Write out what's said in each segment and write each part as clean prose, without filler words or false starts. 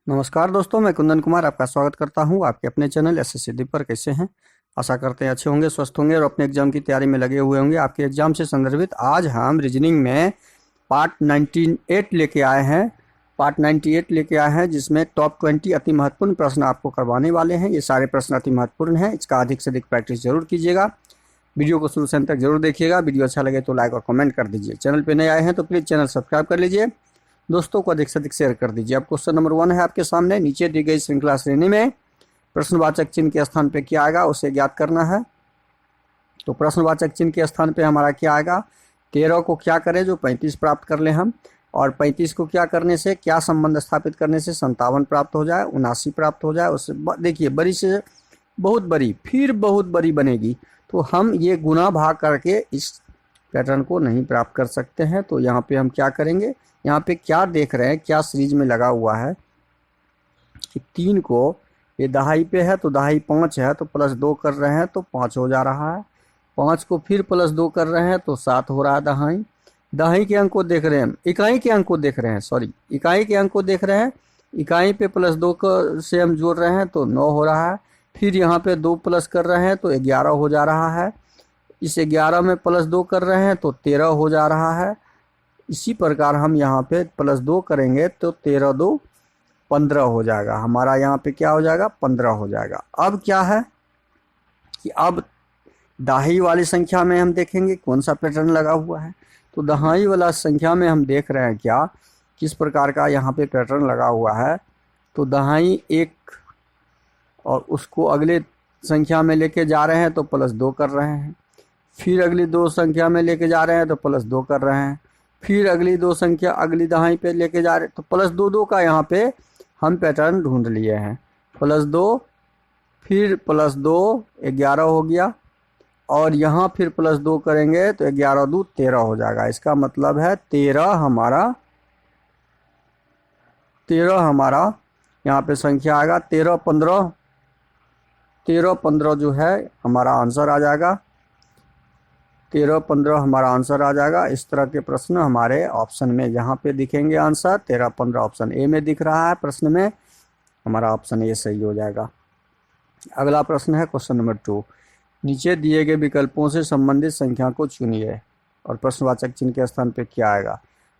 नमस्कार दोस्तों, मैं कुंदन कुमार आपका स्वागत करता हूं आपके अपने चैनल एसएससी दीप पर। कैसे हैं? आशा करते हैं अच्छे होंगे, स्वस्थ होंगे और अपने एग्जाम की तैयारी में लगे हुए होंगे। आपके एग्जाम से संदर्भित आज हम रीजनिंग में पार्ट 98 लेके आए हैं। पार्ट 98 लेके आए हैं जिसमें टॉप 20 अति महत्वपूर्ण प्रश्न आपको करवाने वाले हैं। ये सारे प्रश्न अति महत्वपूर्ण हैं, इसका अधिक से अधिक प्रैक्टिस जरूर कीजिएगा। वीडियो को शुरू से अंत तक जरूर देखिएगा। वीडियो अच्छा लगे तो लाइक और कमेंट कर दीजिए। चैनल पर नए आए हैं तो प्लीज़ चैनल सब्सक्राइब कर लीजिए, दोस्तों को अधिक से अधिक शेयर कर दीजिए। अब क्वेश्चन नंबर 1 है आपके सामने। नीचे दी गई श्रृंखला श्रेणी में प्रश्नवाचक चिन्ह के स्थान पे क्या आएगा उसे ज्ञात करना है। तो प्रश्नवाचक चिन्ह के स्थान पे हमारा क्या आएगा? 13 को क्या करें जो 35 प्राप्त कर ले हम, और 35 को क्या करने से, क्या संबंध स्थापित करने से 57 प्राप्त हो जाए, 79 प्राप्त हो जाए। उससे देखिए बड़ी से बहुत बड़ी, फिर बहुत बड़ी बनेगी, तो हम ये गुना भाग करके इस पैटर्न को नहीं प्राप्त कर सकते हैं। तो यहाँ पे हम क्या करेंगे, यहाँ पे क्या देख रहे हैं, क्या सीरीज में लगा हुआ है कि 3 को ये दहाई पे है तो दहाई 5 है, तो +2 कर रहे हैं तो 5 हो जा रहा है। 5 को फिर +2 कर रहे हैं तो 7 हो रहा है दहाई। दहाई के अंक को देख रहे हैं, इकाई के अंक को देख रहे हैं, सॉरी इकाई के अंक को देख रहे हैं। इकाई पे +2 से हम जोड़ रहे हैं तो 9 हो रहा है। फिर यहाँ पे 2 प्लस कर रहे हैं तो 11 हो जा रहा है। इस 11 में +2 कर रहे हैं तो 13 हो जा रहा है। इसी प्रकार हम यहाँ पे +2 करेंगे तो 13 2 15 हो जाएगा। हमारा यहाँ पे क्या हो जाएगा? 15 हो जाएगा। अब क्या है कि अब दहाई वाली संख्या में हम देखेंगे कौन सा पैटर्न लगा हुआ है। तो दहाई वाला संख्या में हम देख रहे हैं क्या, किस प्रकार का यहाँ पे पैटर्न लगा हुआ है। तो दहाई 1 और उसको अगले संख्या में लेके जा रहे हैं तो +2 कर रहे हैं। फिर अगली 2 संख्या में लेके जा रहे हैं तो +2 कर रहे हैं। फिर अगली 2 संख्या अगली दहाई पे लेके जा रहे तो +2 का यहाँ पे हम पैटर्न ढूंढ लिए हैं। +2 फिर +2 11 हो गया, और यहाँ फिर +2 करेंगे तो 11 2 13 हो जाएगा। इसका मतलब है 13 हमारा यहाँ पे संख्या आएगा। 13 15 जो है हमारा आंसर आ जाएगा। 13 15 हमारा आंसर आ जाएगा। इस तरह के प्रश्न हमारे ऑप्शन में यहाँ पे दिखेंगे। आंसर 13 15 ऑप्शन ए में दिख रहा है प्रश्न में, हमारा ऑप्शन ए सही हो जाएगा। अगला प्रश्न है क्वेश्चन नंबर 2। नीचे दिए गए विकल्पों से संबंधित संख्या को चुनिए और प्रश्नवाचक चिन्ह के स्थान पे क्या आएगा।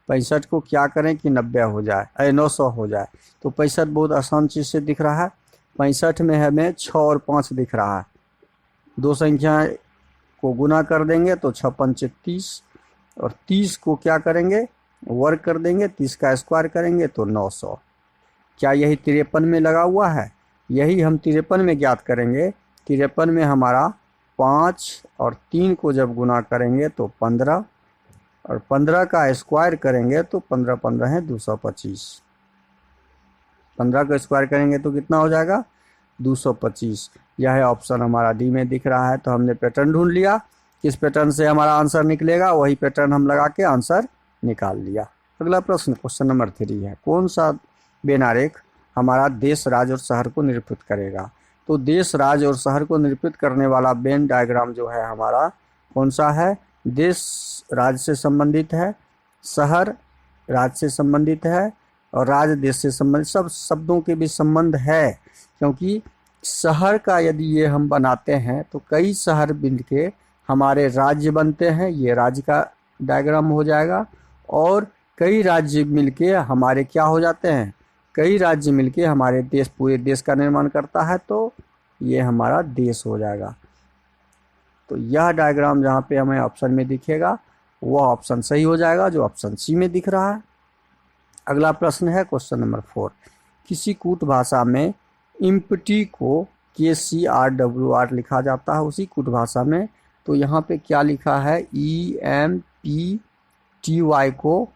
65 को क्या करें कि 90 हो जाए, 900 हो जाए। तो 65 बहुत आसान चीज़ से दिख रहा है। 65 में हमें 6 और 5 दिख रहा है। 2 संख्या को गुना कर देंगे तो 6 5 30, और 30 को क्या करेंगे, वर्ग कर देंगे, 30 का स्क्वायर करेंगे तो 900। क्या यही 53 में लगा हुआ है? यही हम 53 में ज्ञात करेंगे। 53 में हमारा 5 और 3 को जब गुना करेंगे तो 15, और 15 का स्क्वायर करेंगे तो 15 15 है 225। 15 का स्क्वायर करेंगे तो कितना हो जाएगा? 225। यह है ऑप्शन हमारा डी में दिख रहा है। तो हमने पैटर्न ढूंढ लिया, किस पैटर्न से हमारा आंसर निकलेगा वही पैटर्न हम लगा के आंसर निकाल लिया। अगला प्रश्न क्वेश्चन नंबर 3 है। कौन सा बेनारेख हमारा देश, राज्य और शहर को निरूपित करेगा? तो देश, राज्य और शहर को निरूपित करने वाला वेन डायग्राम जो है हमारा कौन सा है? देश राज्य से संबंधित है, शहर राज्य से संबंधित है, और राज्य देश से संबंधित। सब शब्दों के भी संबंध है, क्योंकि शहर का यदि ये हम बनाते हैं तो कई शहर मिल के हमारे राज्य बनते हैं, ये राज्य का डायग्राम हो जाएगा। और कई राज्य मिलके हमारे क्या हो जाते हैं, कई राज्य मिलके हमारे देश, पूरे देश का निर्माण करता है, तो ये हमारा देश हो जाएगा। तो यह डायग्राम जहाँ पे हमें ऑप्शन में दिखेगा वह ऑप्शन सही हो जाएगा, जो ऑप्शन सी में दिख रहा है। अगला प्रश्न है क्वेश्चन नंबर 4। किसी कूट भाषा में इम्पटी को KCRWR लिखा जाता है, उसी कूट भाषा में। तो यहाँ पे क्या लिखा है? EMPTY को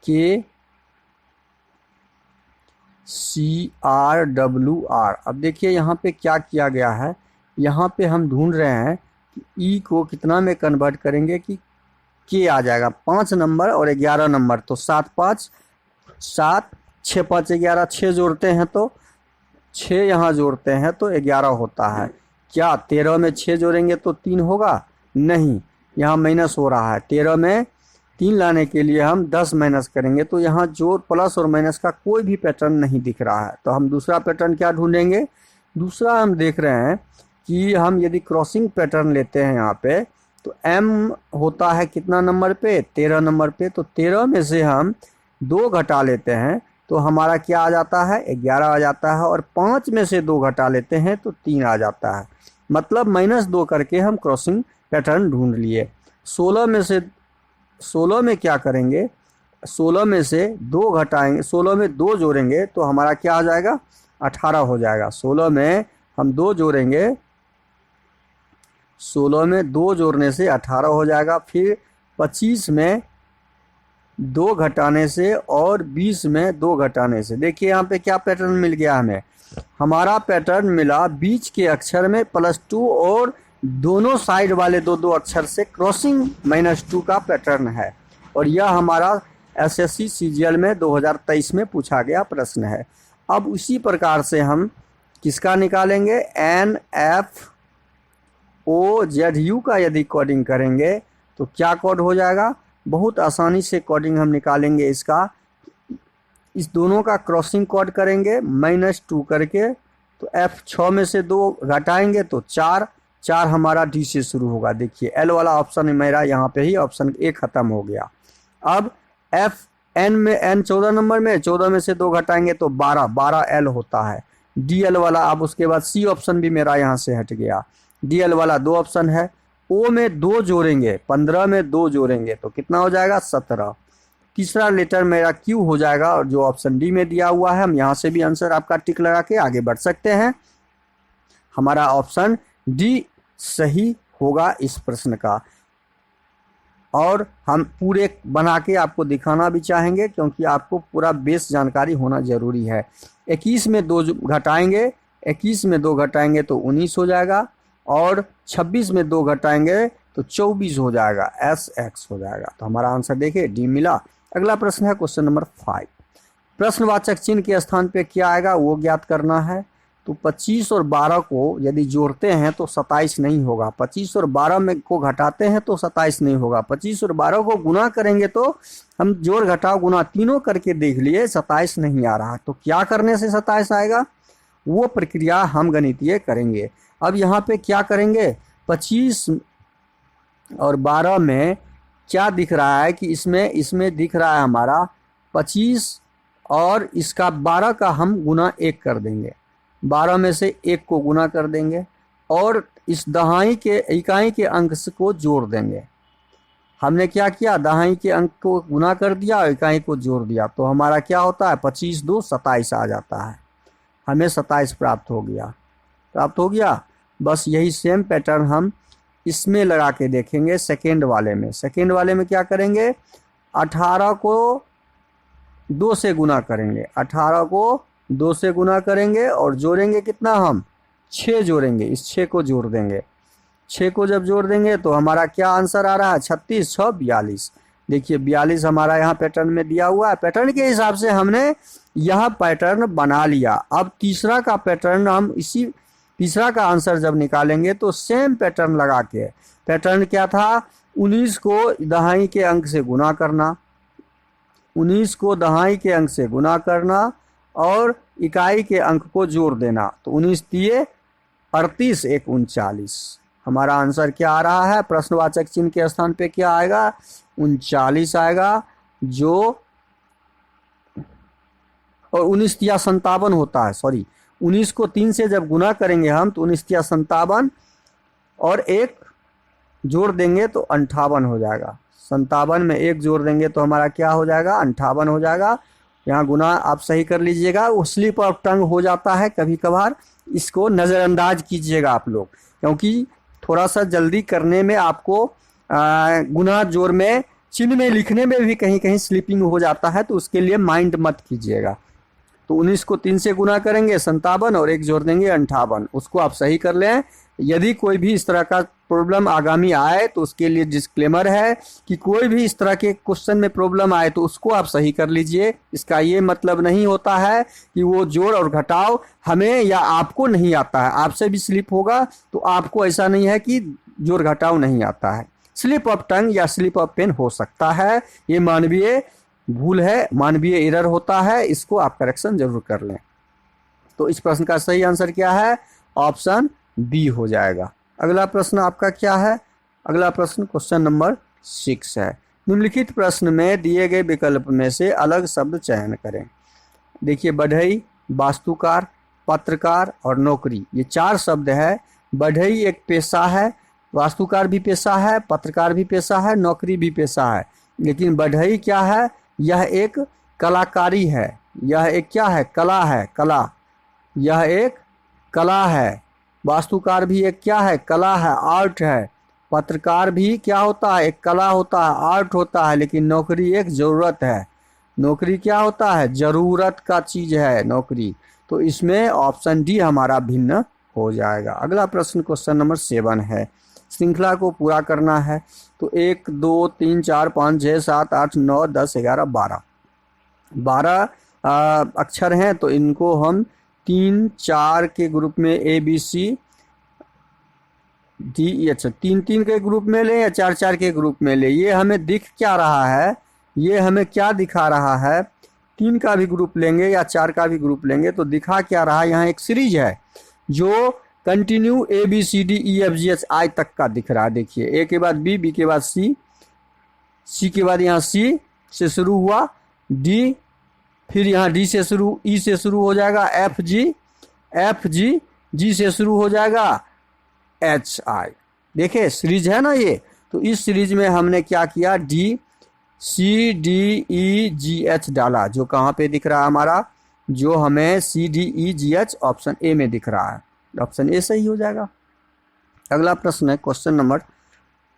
KCRWR। अब देखिए यहाँ पे क्या किया गया है, यहाँ पे हम ढूंढ रहे हैं कि ई को कितना में कन्वर्ट करेंगे कि के आ जाएगा। 5 नंबर और 11 नंबर, तो 7 5 7 6 5 11, 6 जोड़ते हैं तो 6 यहाँ जोड़ते हैं तो 11 होता है। क्या 13 में 6 जोड़ेंगे तो 3 होगा? नहीं, यहाँ माइनस हो रहा है। 13 में 3 लाने के लिए हम 10 माइनस करेंगे, तो यहाँ जोड़ प्लस और माइनस का कोई भी पैटर्न नहीं दिख रहा है। तो हम दूसरा पैटर्न क्या ढूंढेंगे? दूसरा हम देख रहे हैं कि हम यदि क्रॉसिंग पैटर्न लेते हैं यहाँ पे, तो m होता है कितना नंबर पे? 13 नंबर पे। तो 13 में से हम 2 घटा लेते हैं तो हमारा क्या आ जाता है? 11 आ जाता है। और 5 में से 2 घटा लेते हैं तो 3 आ जाता है। मतलब -2 करके हम क्रॉसिंग पैटर्न ढूंढ लिए। 16 में क्या करेंगे? 16 में से 2 घटाएंगे, 16 में 2 जोड़ेंगे तो हमारा क्या आ जाएगा? 18 हो जाएगा। 16 में हम 2 जोड़ेंगे, 16 में 2 जोड़ने से 18 हो जाएगा। फिर 25 में 2 घटाने से और 20 में 2 घटाने से, देखिए यहाँ पे क्या पैटर्न मिल गया हमें? हमारा पैटर्न मिला बीच के अक्षर में +2 और दोनों साइड वाले 2 अक्षर से क्रॉसिंग -2 का पैटर्न है। और यह हमारा SSC CGL में 2023 में पूछा गया प्रश्न है। अब उसी प्रकार से हम किसका निकालेंगे? NFOZU का यदि कोडिंग करेंगे तो क्या कोड हो जाएगा? बहुत आसानी से कोडिंग हम निकालेंगे इसका। इस दोनों का क्रॉसिंग कोड करेंगे -2 करके, तो F 6 में से 2 घटाएंगे तो 4 हमारा D से शुरू होगा। देखिए L वाला ऑप्शन मेरा यहाँ पे ही ऑप्शन A खत्म हो गया। अब N में N 14 नंबर में 14 में से 2 घटाएंगे तो 12 L होता है। DL वाला, अब उसके बाद C ऑप्शन भी मेरा यहाँ से हट गया। DL वाला 2 ऑप्शन है। O में 2 जोड़ेंगे, 15 में 2 जोड़ेंगे तो कितना हो जाएगा? 17। तीसरा लेटर मेरा Q हो जाएगा और जो ऑप्शन D में दिया हुआ है, हम यहाँ से भी आंसर आपका टिक लगा के आगे बढ़ सकते हैं। हमारा ऑप्शन D सही होगा इस प्रश्न का। और हम पूरे बना के आपको दिखाना भी चाहेंगे क्योंकि आपको पूरा बेस जानकारी होना जरूरी है। 21 में 2 घटाएंगे, 21 में 2 घटाएंगे तो 19 हो जाएगा। और 26 में 2 घटाएंगे तो 24 हो जाएगा, SX हो जाएगा। तो हमारा आंसर देखिए D मिला। अगला प्रश्न है क्वेश्चन नंबर 5। प्रश्नवाचक चिन्ह के स्थान पे क्या आएगा वो ज्ञात करना है। तो 25 और 12 को यदि जोड़ते हैं तो 27 नहीं होगा। 25 और 12 में को घटाते हैं तो 27 नहीं होगा। 25 और 12 को गुना करेंगे तो हम जोड़ घटाव गुना तीनों करके देख लिए, 27 नहीं आ रहा। तो क्या करने से 27 आएगा वो प्रक्रिया हम गणितीय करेंगे। अब यहाँ पे क्या करेंगे? 25 और 12 में क्या दिख रहा है कि इसमें दिख रहा है हमारा 25 और इसका 12 का हम गुना 1 कर देंगे। 12 में से 1 को गुना कर देंगे और इस दहाई के इकाई के अंक को जोड़ देंगे। हमने क्या किया? दहाई के अंक को गुना कर दिया और इकाई को जोड़ दिया। तो हमारा क्या होता है? 25 2 27 आ जाता है। हमें 27 प्राप्त हो गया। बस यही सेम पैटर्न हम इसमें लगा के देखेंगे सेकेंड वाले में। सेकेंड वाले में क्या करेंगे? 18 को 2 से गुना करेंगे। 18 को 2 से गुना करेंगे और जोड़ेंगे कितना? हम 6 जोड़ेंगे। इस 6 को जोड़ देंगे। 6 को जब जोड़ देंगे तो हमारा क्या आंसर आ रहा है? 36 6 42। देखिए 42 हमारा यहाँ पैटर्न में दिया हुआ है। पैटर्न के हिसाब से हमने यह पैटर्न बना लिया। अब तीसरा का पैटर्न हम तीसरा का आंसर जब निकालेंगे तो सेम पैटर्न लगा के, पैटर्न क्या था? 19 को दहाई के अंक से गुना करना, 19 को दहाई के अंक से गुना करना और इकाई के अंक को जोड़ देना। तो 19 दिए 38 1 39। हमारा आंसर क्या आ रहा है? प्रश्नवाचक चिन्ह के स्थान पे क्या आएगा? 39 आएगा। जो और 19 या 57 होता है, सॉरी 19 को 3 से जब गुना करेंगे हम तो 19 या 57 और 1 जोड़ देंगे तो 58 हो जाएगा। 57 में 1 जोड़ देंगे तो हमारा क्या हो जाएगा? 58 हो जाएगा। यहाँ गुना आप सही कर लीजिएगा, वो स्लिप ऑफ टंग हो जाता है कभी कभार, इसको नज़रअंदाज कीजिएगा आप लोग, क्योंकि थोड़ा सा जल्दी करने में आपको गुना जोड़ में चिन्ह में लिखने में भी कहीं कहीं स्लिपिंग हो जाता है, तो उसके लिए माइंड मत कीजिएगा। तो 19 को 3 से गुना करेंगे 57 और 1 जोड़ देंगे 58। उसको आप सही कर लें। यदि कोई भी इस तरह का प्रॉब्लम आगामी आए तो उसके लिए डिस्क्लेमर है कि कोई भी इस तरह के क्वेश्चन में प्रॉब्लम आए तो उसको आप सही कर लीजिए। इसका ये मतलब नहीं होता है कि वो जोड़ और घटाव हमें या आपको नहीं आता है। आपसे भी स्लिप होगा तो आपको ऐसा नहीं है कि जोड़ घटाव नहीं आता है। स्लिप ऑफ टंग या स्लिप ऑफ पेन हो सकता है। ये मानवीय भूल है, मानवीय एरर होता है, इसको आप करेक्शन जरूर कर लें। तो इस प्रश्न का सही आंसर क्या है? ऑप्शन बी हो जाएगा। अगला प्रश्न आपका क्या है? अगला प्रश्न क्वेश्चन नंबर 6 है। निम्नलिखित प्रश्न में दिए गए विकल्प में से अलग शब्द चयन करें। देखिए, बढ़ई, वास्तुकार, पत्रकार और नौकरी, ये 4 शब्द है। बढ़ई एक पेशा है, वास्तुकार भी पेशा है, पत्रकार भी पेशा है, नौकरी भी पेशा है। लेकिन बढ़ई क्या है? यह एक कलाकारी है, यह एक क्या है? कला है, कला, यह एक कला है। वास्तुकार भी एक क्या है? कला है, आर्ट है। पत्रकार भी क्या होता है? एक कला होता है, आर्ट होता है। लेकिन नौकरी एक ज़रूरत है। नौकरी क्या होता है? ज़रूरत का चीज़ है नौकरी। तो इसमें ऑप्शन डी हमारा भिन्न हो जाएगा। अगला प्रश्न क्वेश्चन नंबर 7 है। श्रृंखला को पूरा करना है। तो 1 2 3 4 5 6 7 8 9 10 11 12 अक्षर हैं। तो इनको हम 3 4 के ग्रुप में ए बी सी डी, अच्छा 3 3 के ग्रुप में लें या 4 4 के ग्रुप में लें? ये हमें दिख क्या रहा है? ये हमें क्या दिखा रहा है? 3 का भी ग्रुप लेंगे या 4 का भी ग्रुप लेंगे तो दिखा क्या रहा है? यहाँ एक सीरीज है जो continue A B C D E F G H I तक का दिख रहा है। देखिए, ए के बाद बी, बी के बाद सी, सी के बाद यहाँ सी से शुरू हुआ, डी, फिर यहाँ डी से शुरू, ई से शुरू हो जाएगा एफ जी, जी से शुरू हो जाएगा एच आई। देखिए सीरीज है ना ये। तो इस सीरीज में हमने क्या किया? D C D E G H डाला, जो कहाँ पे दिख रहा है हमारा? जो हमें C D E G H option A में दिख रहा है। ऑप्शन ए सही हो जाएगा। अगला प्रश्न है क्वेश्चन नंबर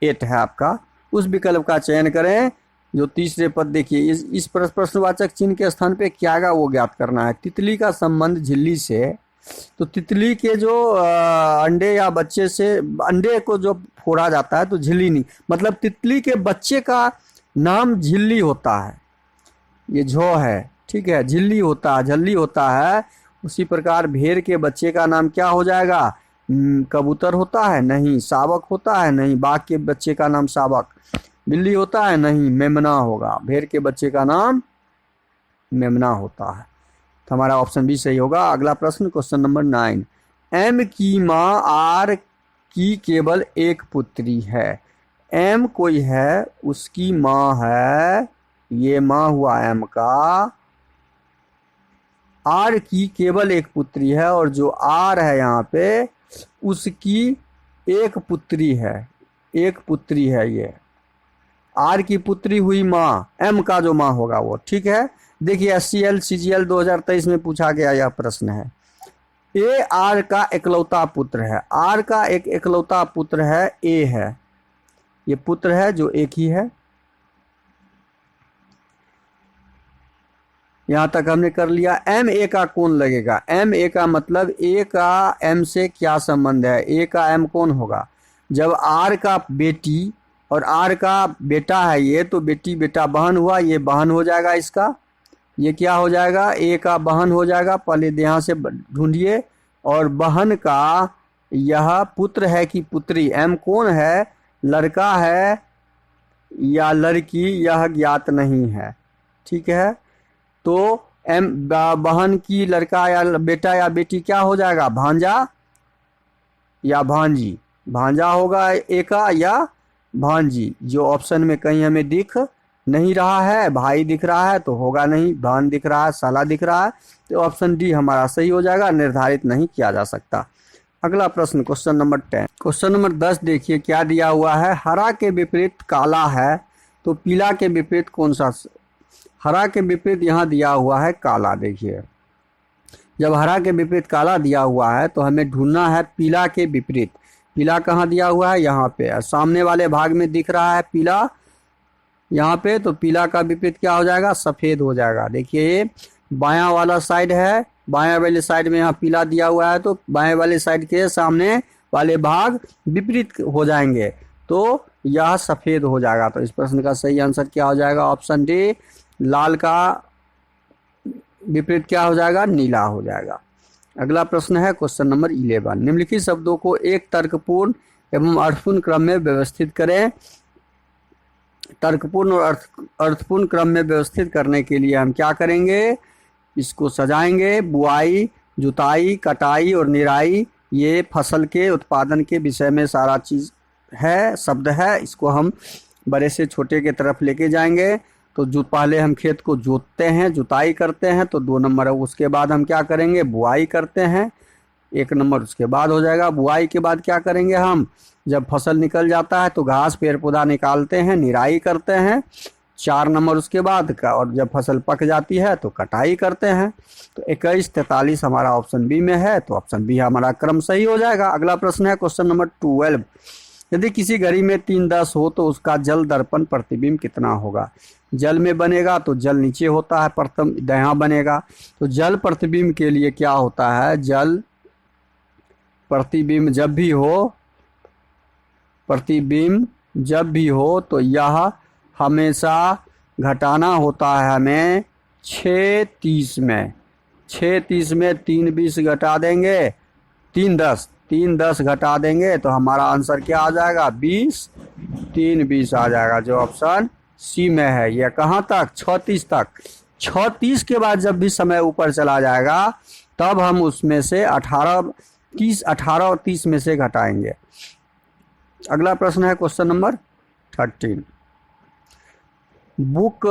8 है आपका। उस विकल्प का चयन करें जो तीसरे पद। देखिए, इस प्रश्नवाचक चिन्ह के स्थान पे क्या आएगा वो ज्ञात करना है। तितली का संबंध झिल्ली से। तो तितली के जो अंडे या बच्चे से, अंडे को जो फोड़ा जाता है तो झिल्ली नहीं, मतलब तितली के बच्चे का नाम झिल्ली होता है। ये झो है, ठीक है, झिल्ली होता है, झल्ली होता है। उसी प्रकार भेड़ के बच्चे का नाम क्या हो जाएगा? कबूतर होता है? नहीं। शावक होता है? नहीं। बाघ के बच्चे का नाम शावक। बिल्ली होता है? नहीं। मेमना होगा। भेड़ के बच्चे का नाम मेमना होता है। तो हमारा ऑप्शन बी सही होगा। अगला प्रश्न क्वेश्चन नंबर 9। एम की माँ आर की केवल एक पुत्री है। एम कोई है, उसकी माँ है, ये माँ हुआ एम का। आर की केवल एक पुत्री है और जो आर है यहाँ पे उसकी एक पुत्री है, एक पुत्री है। ये आर की पुत्री हुई माँ, एम का जो माँ होगा वो, ठीक है। देखिए SCL CGL 2023 में पूछा गया यह प्रश्न है। ए आर का इकलौता पुत्र है। आर का एक इकलौता पुत्र है, ए है, ये पुत्र है जो एक ही है। यहां तक हमने कर लिया। एम ए का कौन लगेगा? एम ए का मतलब ए का एम से क्या संबंध है? ए का एम कौन होगा? जब आर का बेटी और आर का बेटा है ये, तो बेटी बेटा बहन हुआ, ये बहन हो जाएगा इसका। ये क्या हो जाएगा? ए का बहन हो जाएगा। पहले यहाँ से ढूंढिए। और बहन का यह पुत्र है कि पुत्री? एम कौन है? लड़का है या लड़की? यह ज्ञात नहीं है, ठीक है। तो एम बहन की लड़का या बेटा या बेटी क्या हो जाएगा? भांजा या भांजी? भांजा होगा ए का या भांजी, जो ऑप्शन में कहीं हमें दिख नहीं रहा है। भाई दिख रहा है तो होगा नहीं, बहन दिख रहा है, साला दिख रहा है, तो ऑप्शन डी हमारा सही हो जाएगा। निर्धारित नहीं किया जा सकता। अगला प्रश्न क्वेश्चन नंबर 10। क्वेश्चन नंबर 10 देखिए क्या दिया हुआ है। हरा के विपरीत काला है, तो पीला के विपरीत कौन सा? हरा के विपरीत यहाँ दिया हुआ है काला। देखिए, जब हरा के विपरीत काला दिया हुआ है तो हमें ढूंढना है पीला के विपरीत। पीला कहाँ दिया हुआ है? यहाँ पे सामने वाले भाग में दिख रहा है पीला यहाँ पे। तो पीला का विपरीत क्या हो जाएगा? सफ़ेद हो जाएगा। देखिए ये बायां वाला साइड है, बायां वाले साइड में यहाँ पीला दिया हुआ है, तो बाएं वाले साइड के सामने वाले भाग विपरीत हो जाएंगे, तो यह सफ़ेद हो जाएगा। तो इस प्रश्न का सही आंसर क्या हो जाएगा? Option D. लाल का विपरीत क्या हो जाएगा? नीला हो जाएगा। अगला प्रश्न है क्वेश्चन नंबर 11। निम्नलिखित शब्दों को एक तर्कपूर्ण एवं अर्थपूर्ण क्रम में व्यवस्थित करें। तर्कपूर्ण और अर्थपूर्ण क्रम में व्यवस्थित करने के लिए हम क्या करेंगे, इसको सजाएंगे। बुआई, जुताई, कटाई और निराई, ये फसल के उत्पादन के विषय में सारा चीज़ है, शब्द है। इसको हम बड़े से छोटे के तरफ लेके जाएंगे। तो जो पहले हम खेत को जोतते हैं, जुताई करते हैं, तो 2 नंबर है। उसके बाद हम क्या करेंगे, बुआई करते हैं, 1 नंबर उसके बाद हो जाएगा। बुआई के बाद क्या करेंगे हम, जब फसल निकल जाता है तो घास पेड़ पौधा निकालते हैं, निराई करते हैं, 4 नंबर उसके बाद का। और जब फसल पक जाती है तो कटाई करते हैं। तो 21, 43 हमारा ऑप्शन बी में है, तो ऑप्शन बी हमारा क्रम सही हो जाएगा। अगला प्रश्न है क्वेश्चन नंबर 12। यदि किसी घड़ी में 3:10 हो तो उसका जल दर्पण प्रतिबिंब कितना होगा। जल में बनेगा तो जल नीचे होता है, प्रथम यहाँ बनेगा। तो जल प्रतिबिंब के लिए क्या होता है, जल प्रतिबिंब जब भी हो तो यह हमेशा घटाना होता है हमें 6:30 में। 6:30 में 3:20 घटा देंगे, 3:10 घटा देंगे तो हमारा आंसर क्या आ जाएगा, 20, 3:20 आ जाएगा, जो ऑप्शन सी में है। यह कहाँ तक, 6:30 तक। 6:30 के बाद जब भी समय ऊपर चला जाएगा तब हम उसमें से 18 और 30 में से घटाएंगे। अगला प्रश्न है क्वेश्चन नंबर 13। बुक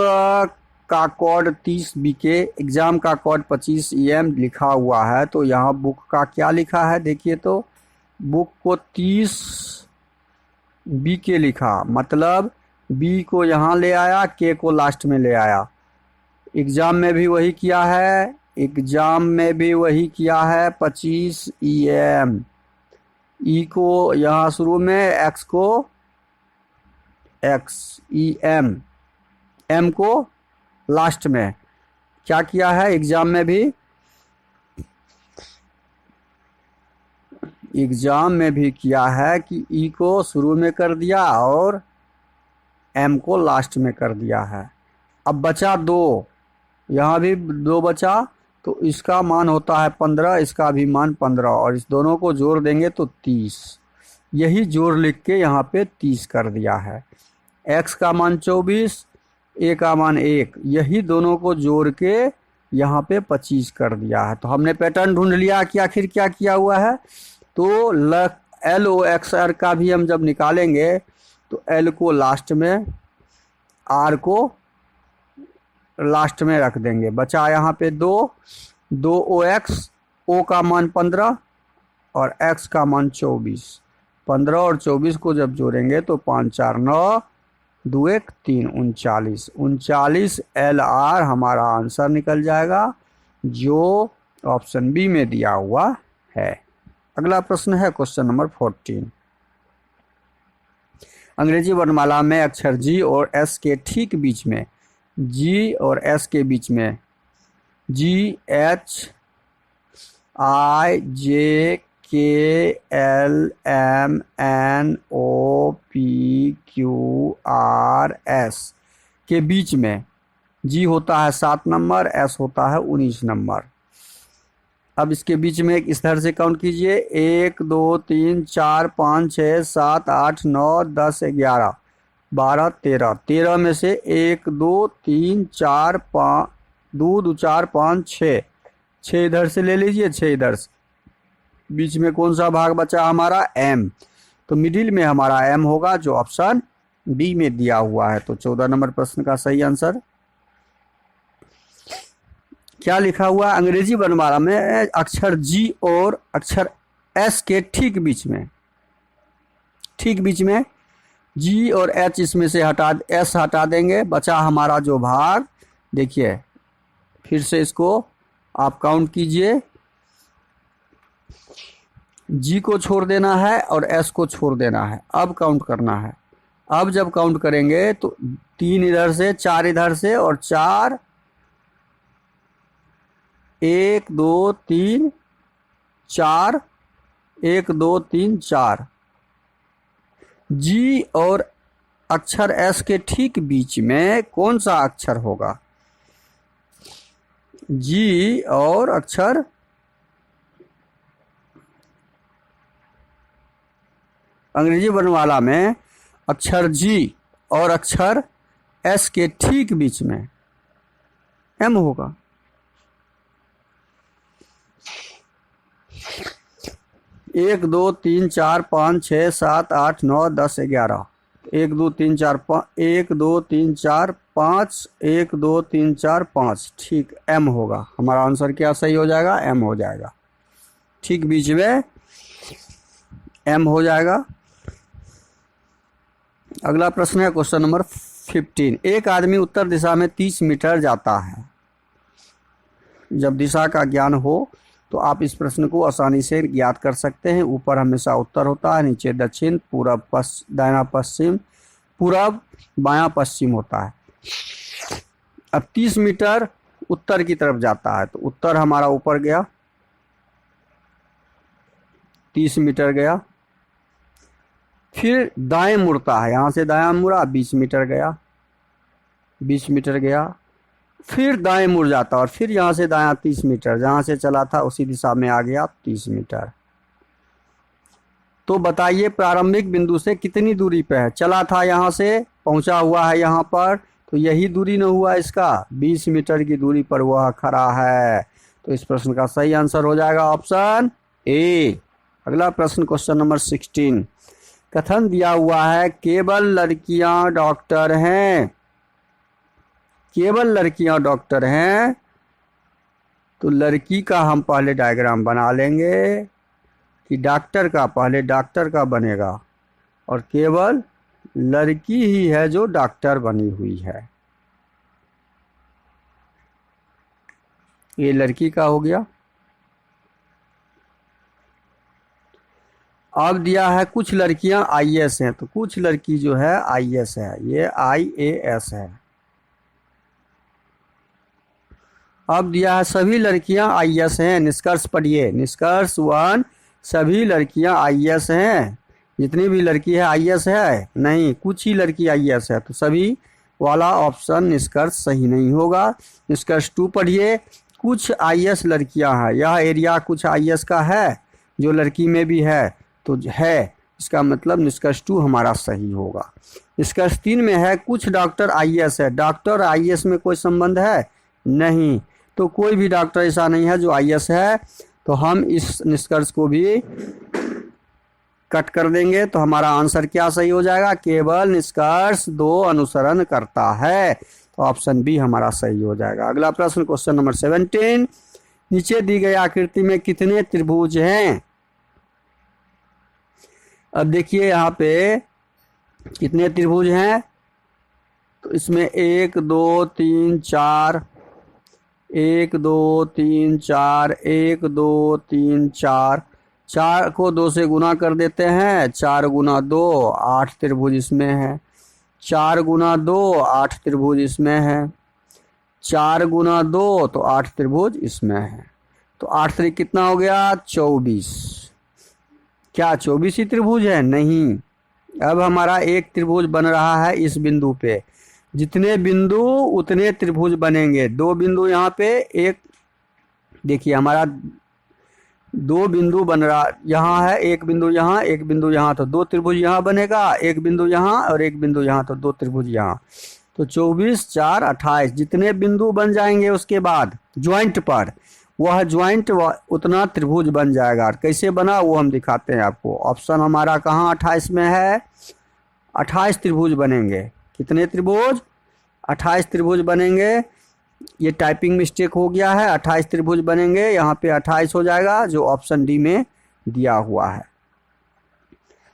का कोड 30 बीके, एग्जाम का कोड 25 EM लिखा हुआ है। तो यहाँ बुक का क्या लिखा है, देखिए तो बुक को 30 बीके लिखा, मतलब बी को यहाँ ले आया, के को लास्ट में ले आया। एग्जाम में भी वही किया है, 25 EM। ई को यहाँ शुरू में, एक्स को EM, एम को लास्ट में। क्या किया है एग्जाम में भी किया है कि ई को शुरू में कर दिया और एम को लास्ट में कर दिया है। अब बचा 2, यहाँ भी 2 बचा, तो इसका मान होता है 15, इसका भी मान 15, और इस दोनों को जोड़ देंगे तो 30। यही जोड़ लिख के यहाँ पे 30 कर दिया है। x का मान 24, a का मान 1, यही दोनों को जोड़ के यहाँ पे 25 कर दिया है। तो हमने पैटर्न ढूंढ लिया कि आखिर क्या किया हुआ है। तो LOXR का भी हम जब निकालेंगे तो L को लास्ट में, R को लास्ट में रख देंगे। बचा यहाँ पे 2 OX, O का मान 15 और X का मान 24। 15 और 24 को जब जोड़ेंगे तो 5 4 9, 2 1 3, 39 LR हमारा आंसर निकल जाएगा, जो ऑप्शन बी में दिया हुआ है। अगला प्रश्न है क्वेश्चन नंबर 14। अंग्रेजी वर्णमाला में अक्षर G और S के ठीक बीच में, G और S के बीच में GHIJKLMNOPQRS के बीच में G होता है 7 नंबर, S होता है 19 नंबर। अब इसके बीच में इस तरह से काउंट कीजिए, 1 2 3 4 5 6 7 8 9 10 11 12 13। 13 में से 1 2 3 4 5 2 2 4 5 6, 6 इधर से ले लीजिए, 6 इधर से। बीच में कौन सा भाग बचा हमारा, M। तो मिडिल में हमारा M होगा, जो ऑप्शन बी में दिया हुआ है। तो 14 नंबर प्रश्न का सही आंसर क्या लिखा हुआ, अंग्रेजी वर्णमाला में अक्षर G और अक्षर S के ठीक बीच में G और H, इसमें से S हटा देंगे। बचा हमारा जो भाग, देखिए फिर से इसको आप काउंट कीजिए, G को छोड़ देना है और S को छोड़ देना है। अब काउंट करना है। अब जब काउंट करेंगे तो 3 इधर से, 4 इधर से, और 4 1 2 3 4, 1 2 3 4। G और अक्षर S के ठीक बीच में कौन सा अक्षर होगा, G और अक्षर अंग्रेजी वर्णमाला में अक्षर G और अक्षर एस के ठीक बीच में एम होगा। एक दो तीन चार पाँच छः सात आठ नौ 10 11, 1 2 3 4 5, 1 2 3 4 5, 1 2 3 4 5, ठीक एम होगा। हमारा आंसर क्या सही हो जाएगा? एम हो जाएगा। ठीक बीच में एम हो जाएगा। अगला प्रश्न है क्वेश्चन नंबर 15। एक आदमी उत्तर दिशा में 30 मीटर जाता है। जब दिशा का ज्ञान हो तो आप इस प्रश्न को आसानी से ज्ञात कर सकते हैं। ऊपर हमेशा उत्तर होता है, नीचे दक्षिण, पूरब दायां पश्चिम, पूरब बायां पश्चिम होता है। अब 30 मीटर उत्तर की तरफ जाता है तो उत्तर हमारा ऊपर गया, 30 मीटर गया। फिर दाएं मुड़ता है, यहाँ से दायां मुड़ा, 20 मीटर गया, 20 मीटर गया। फिर दाएं मुड़ जाता और फिर यहाँ से दायां 30 मीटर, जहाँ से चला था उसी दिशा में आ गया 30 मीटर। तो बताइए प्रारंभिक बिंदु से कितनी दूरी पे है? चला था यहाँ से, पहुँचा हुआ है यहाँ पर, तो यही दूरी न हुआ इसका, 20 मीटर की दूरी पर वह खड़ा है। तो इस प्रश्न का सही आंसर हो जाएगा ऑप्शन ए। अगला प्रश्न क्वेश्चन नंबर 16। कथन दिया हुआ है केवल लड़कियां डॉक्टर हैं। केवल लड़कियां डॉक्टर हैं, तो लड़की का हम पहले डायग्राम बना लेंगे कि डॉक्टर का, पहले डॉक्टर का बनेगा और केवल लड़की ही है जो डॉक्टर बनी हुई है। ये लड़की का हो गया। अब दिया है कुछ लड़कियां आईएएस हैं, तो कुछ लड़की जो है आईएएस है, ये आईएएस है। अब दिया है सभी लड़कियां आईएएस हैं। निष्कर्ष पढ़िए। निष्कर्ष 1, सभी लड़कियां आईएएस हैं। जितनी भी लड़की है आईएएस है? नहीं, कुछ ही लड़की आईएएस है, तो सभी वाला ऑप्शन निष्कर्ष सही नहीं होगा। निष्कर्ष 2 पढ़िए। कुछ आईएएस लड़कियां हैं, यह एरिया कुछ आईएएस का है, जो लड़की में भी है तो है, इसका मतलब निष्कर्ष 2 हमारा सही होगा। निष्कर्ष 3 में है कुछ डॉक्टर आईएएस है। डॉक्टर आईएएस में कोई संबंध है? नहीं, तो कोई भी डॉक्टर ऐसा नहीं है जो आईएएस है, तो हम इस निष्कर्ष को भी कट कर देंगे। तो हमारा आंसर क्या सही हो जाएगा? केवल निष्कर्ष 2 अनुसरण करता है, तो ऑप्शन बी हमारा सही हो जाएगा। अगला प्रश्न क्वेश्चन नंबर 17। नीचे दी गई आकृति में कितने त्रिभुज हैं? अब देखिए यहाँ पे कितने त्रिभुज हैं, तो इसमें 1 2 3 4, 1 2 3 4, 1 2 3 4, 4 को 2 से गुना कर देते हैं, 4 गुना 2 8 त्रिभुज इसमें है, 4 गुना 2 8 त्रिभुज इसमें है, 4 गुना 2 तो 8 त्रिभुज इसमें है। तो 8 त्रिक कितना हो गया? 24। क्या 24 ही त्रिभुज है? नहीं। अब हमारा एक त्रिभुज बन रहा है इस बिंदु पे। जितने बिंदु उतने त्रिभुज बनेंगे। 2 बिंदु यहाँ पे, एक देखिए हमारा 2 बिंदु बन रहा, यहाँ है, एक बिंदु यहाँ, एक बिंदु यहाँ, तो 2 त्रिभुज यहाँ बनेगा, एक बिंदु यहाँ और एक बिंदु यहाँ, तो 2 त्रिभुज यहाँ। तो 24 4 28 जितने बिंदु बन जाएंगे उसके बाद ज्वाइंट पर, वह ज्वाइंट उतना त्रिभुज बन जाएगा। कैसे बना वो हम दिखाते हैं आपको। ऑप्शन हमारा कहाँ 28 में है? 28 त्रिभुज बनेंगे। कितने त्रिभुज? 28 त्रिभुज बनेंगे। ये टाइपिंग मिस्टेक हो गया है, 28 त्रिभुज बनेंगे, यहाँ पे 28 हो जाएगा जो ऑप्शन डी में दिया हुआ है।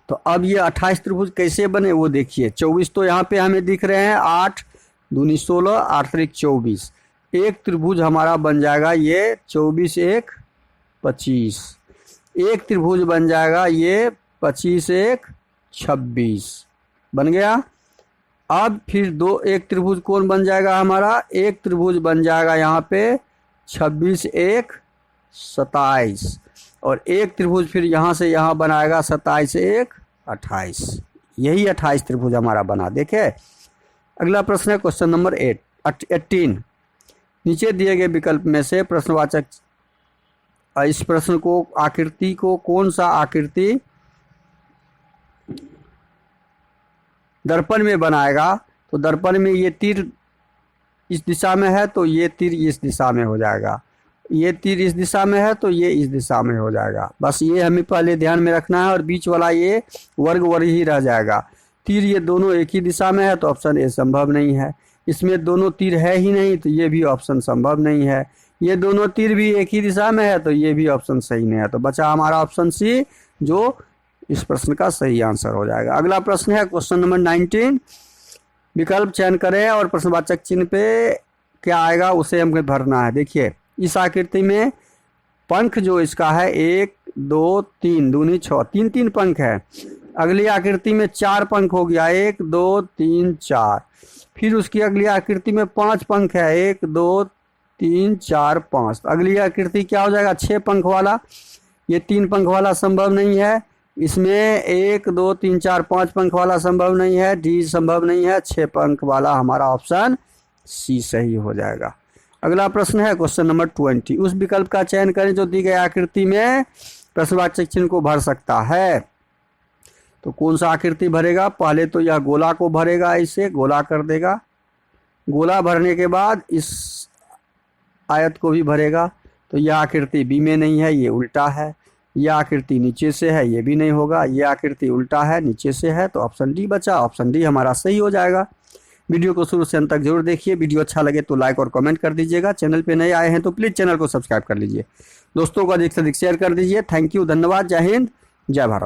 तो अब ये 28 त्रिभुज कैसे बने वो देखिए। 24 तो यहाँ पे हमें दिख रहे हैं, 8 दूनी 16, 8 त्रिक 24। एक त्रिभुज हमारा बन जाएगा ये 24 1 25। एक त्रिभुज बन जाएगा ये 25 1 26 बन गया। अब फिर एक त्रिभुज कौन बन जाएगा हमारा? एक त्रिभुज बन जाएगा यहाँ पे 26 1 27, और एक त्रिभुज फिर यहाँ से यहाँ बनाएगा 27 1 28। यही 28 त्रिभुज हमारा बना। देखे। अगला प्रश्न है क्वेश्चन नंबर 18। नीचे दिए गए विकल्प में से प्रश्नवाचक इस प्रश्न को, आकृति को, कौन सा आकृति दर्पण में बनाएगा तो दर्पण में ये तीर इस दिशा में है तो ये तीर इस दिशा में हो जाएगा, ये तीर इस दिशा में है तो ये इस दिशा में हो जाएगा। बस ये हमें पहले ध्यान में रखना है, और बीच वाला ये वर्ग ही रह जाएगा। तीर ये दोनों एक ही दिशा में है तो ऑप्शन ए संभव नहीं है। इसमें दोनों तीर है ही नहीं तो ये भी ऑप्शन संभव नहीं है। ये दोनों तीर भी एक ही दिशा में है तो ये भी ऑप्शन सही नहीं है। तो बचा हमारा ऑप्शन सी, जो इस प्रश्न का सही आंसर हो जाएगा। अगला प्रश्न है क्वेश्चन नंबर 19। विकल्प चयन करें और प्रश्नवाचक चिन्ह पे क्या आएगा उसे हमें भरना है। देखिए इस आकृति में पंख जो इसका है 1 2 3 दूनी 6, 3 पंख है। अगली आकृति में 4 पंख हो गया, 1 2 3 4। फिर उसकी अगली आकृति में 5 पंख है, 1 2 3 4 5। अगली आकृति क्या हो जाएगा, 6 पंख वाला। ये 3 पंख वाला संभव नहीं है। इसमें 1 2 3 4 5 पंख वाला संभव नहीं है, डी संभव नहीं है। 6 पंख वाला हमारा ऑप्शन सी सही हो जाएगा। अगला प्रश्न है क्वेश्चन नंबर 20। उस विकल्प का चयन करें जो दी गई आकृति में प्रश्नवाचक चिन्ह को भर सकता है। तो कौन सा आकृति भरेगा, पहले तो यह गोला को भरेगा, इसे गोला कर देगा। गोला भरने के बाद इस आयत को भी भरेगा। तो यह आकृति बी में नहीं है, ये उल्टा है। यह आकृति नीचे से है, ये भी नहीं होगा। यह आकृति उल्टा है, नीचे से है, तो ऑप्शन डी बचा। ऑप्शन डी हमारा सही हो जाएगा। वीडियो को शुरू से अंत तक जरूर देखिए। वीडियो अच्छा लगे तो लाइक और कमेंट कर दीजिएगा। चैनल पे नए आए हैं तो प्लीज़ चैनल को सब्सक्राइब कर लीजिए। दोस्तों को अधिक से अधिक शेयर कर दीजिए। थैंक यू, धन्यवाद, जय हिंद, जय भारत।